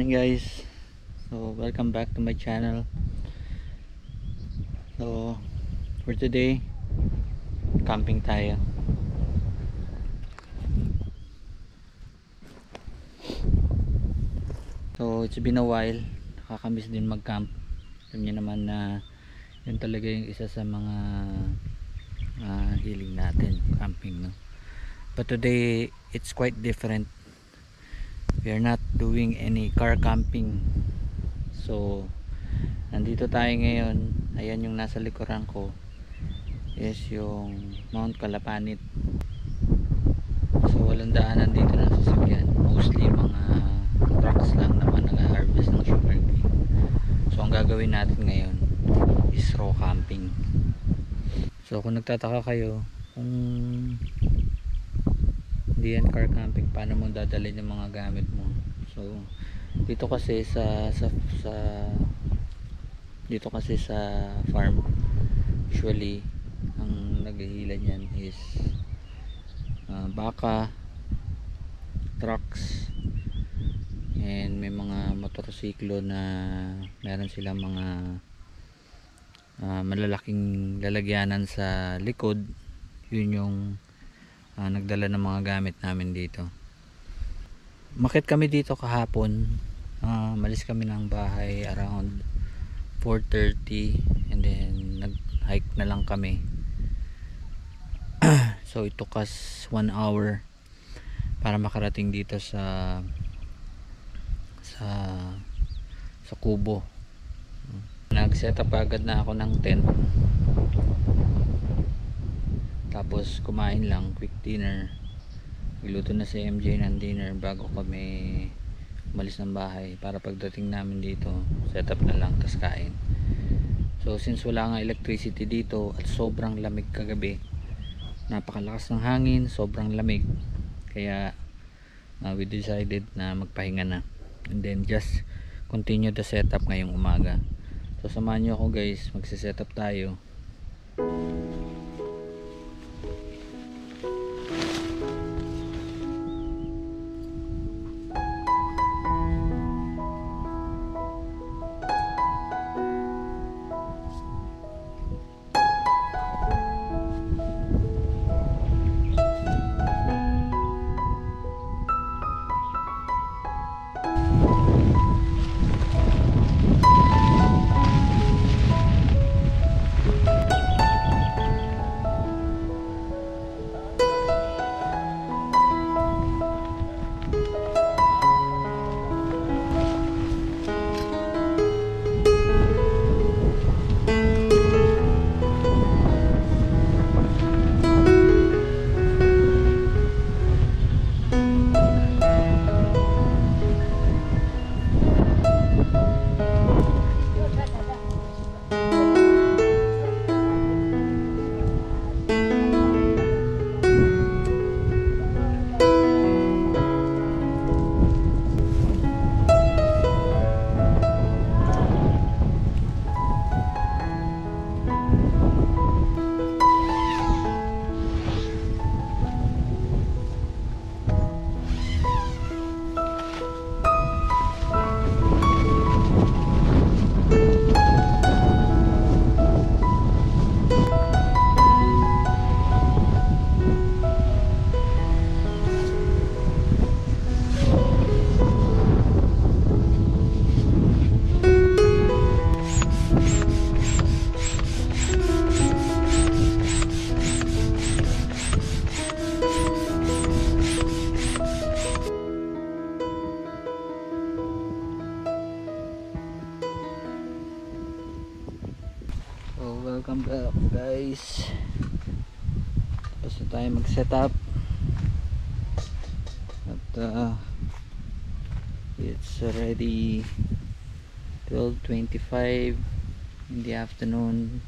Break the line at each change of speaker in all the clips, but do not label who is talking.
morning guys. So welcome back to my channel. So for today, camping tayo. So it's been a while. Nakakamiss din mag-camp. Alam niyo naman na yun talaga yung isa sa mga hiling natin, camping, no? But today it's quite different. We are not doing any car camping. So nandito tayo ngayon. Ayan yung nasa likuran ko is yung Mount Calapanit. So walang daanan dito ng sasakyan, mostly mga trucks lang naman nag-harvest ng sugarcane. So ang gagawin natin ngayon is raw camping. So kung nagtataka kayo kung hindi yan car camping, paano mo dadalhin yung mga gamit mo? So dito kasi sa farm, usually ang naghihila niyan is baka, trucks, and may mga motorsiklo na meron silang mga malalaking lalagyanan sa likod. Yun yung nagdala ng mga gamit namin dito. Makit kami dito kahapon. Malis kami ng bahay around 4:30 and then nag-hike na lang kami. So it took us 1 hour para makarating dito sa Kubo. Nag-set up agad na ako ng tent. Tapos kumain lang, quick dinner. Niluto na si MJ ng dinner bago kami umalis ng bahay, para pagdating namin dito set up na lang, tas kain. So since wala nga electricity dito at sobrang lamig kagabi, napakalakas ng hangin, sobrang lamig, kaya we decided na magpahinga na and then just continue the setup ngayong umaga. So samahan nyo ako guys, magsiset up tayo. Welcome back guys. Tapos na tayo mag setup at it's already 12:25 in the afternoon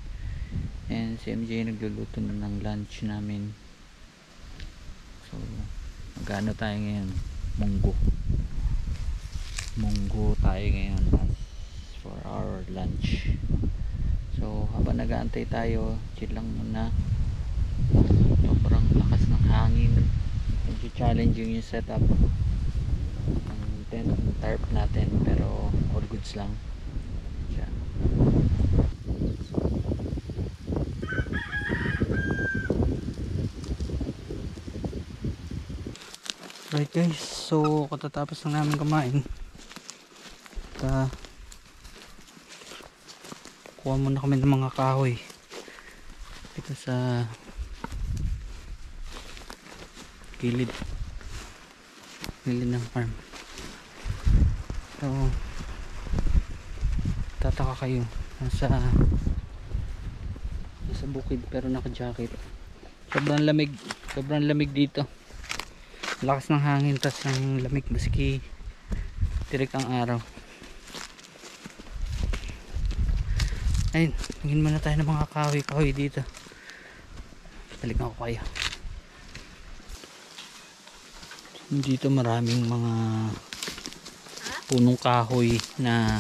and si MJ nagluluto na ng lunch namin. So magano tayo ngayon? Munggo tayo ngayon as for our lunch. So habang nag-aantay tayo, chill lang muna. Sobrang lakas ng hangin, medyo challenging yung setup ng natin, yung tarp natin, pero all goods lang. Yan. Right guys, so katatapos lang namin kumain. Kuha muna kami ng mga kahoy dito sa gilid ng farm. So tataka kayo, nasa bukid pero naka jacket. Sobrang lamig dito, lakas ng hangin, tas ang lamig maski tirik ang araw. Ayun, tingin muna tayo ng mga kahoy dito. Balikan ko kayo. Dito maraming mga punong kahoy na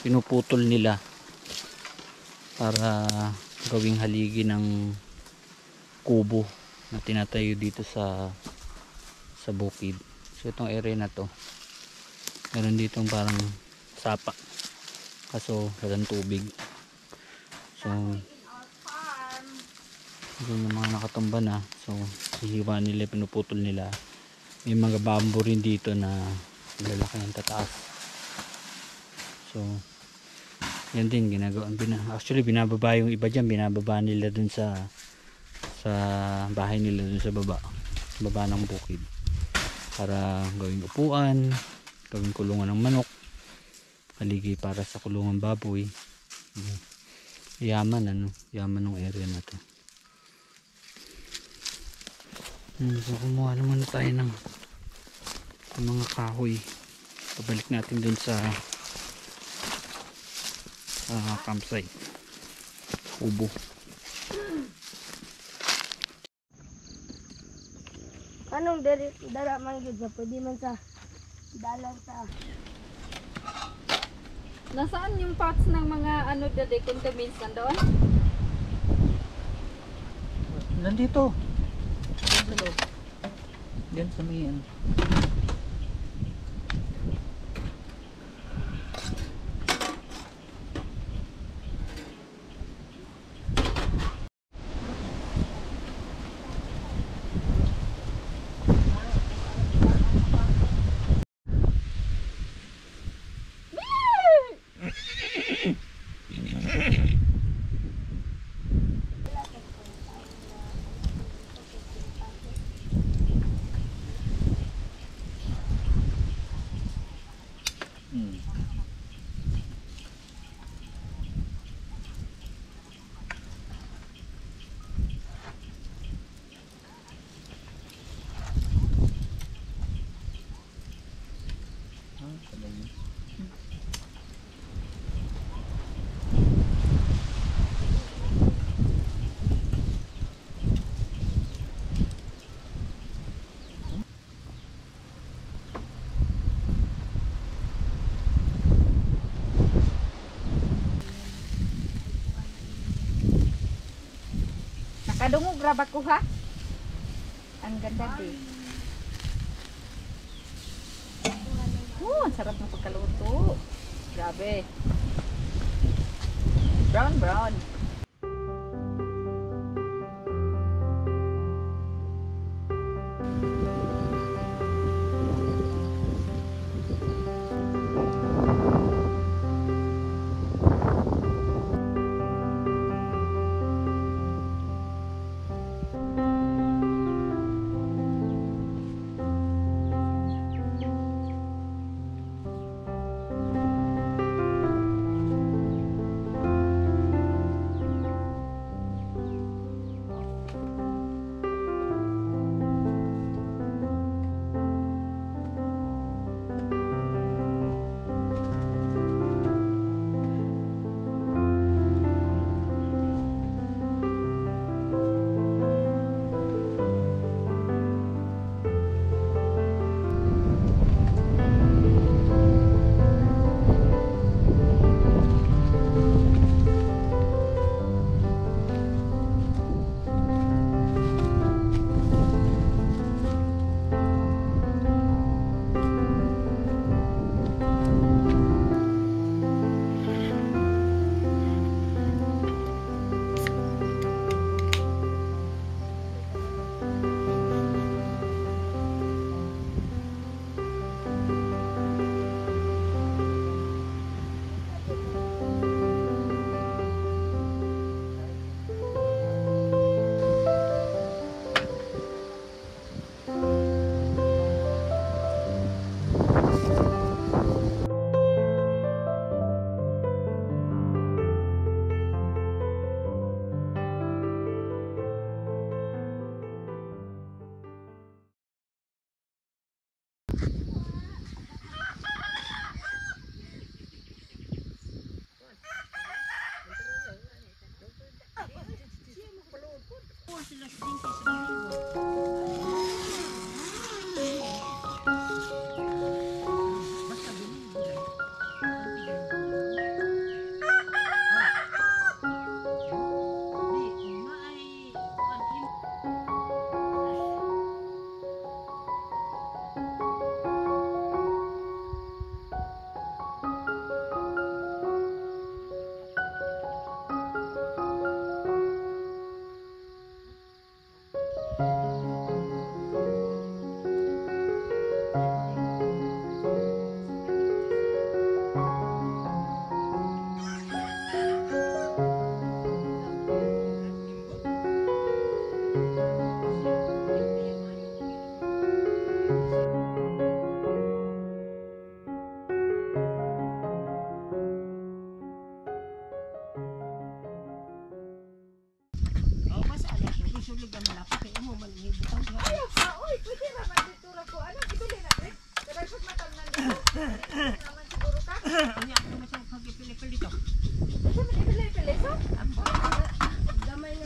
pinuputol nila para gawing haligi ng kubo na tinatayo dito sa bukid. So itong area na to, meron ditong parang sapa, kaso walang tubig. So yun yung mga nakatumba na, so hihiwa nila, pinuputol nila. May mga bamboo rin dito na lalaki ng tataas. So yan din ginagawa, actually binababa yung iba dyan, binababa nila dun sa bahay nila dun sa baba ng bukid para gawing upuan, gawing kulungan ng manok, haligi para sa kulungan baboy. Yaman ng area na to. So kumuha naman tayo ng mga kahoy, pabalik natin dun sa campsite, kubo.
Anong dara man gyud sa pwede man sa dalan sa.
Nasaan yung pots ng mga ano dade contaminants nandoon?
Nandito. Diyan sa may ano.
Nakadungog ra ba ko ha? Ang ganda din. Ang sarap ng pagkaluto. Grabe. Brown.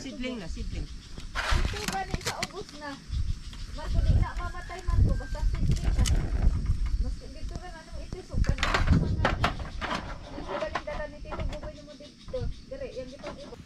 Sidling na, sidling.
Ito ba ni sa ubos na? Mas di na mamatay man ko basta sige ka. Mas dito ra anong itisok ka na mga. Kasi galing dala ni Tito Buboy mo dito. Dire, yang dito ubos.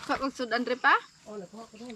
Sa kung sudan re pa?
Oh, nakuha ko doon.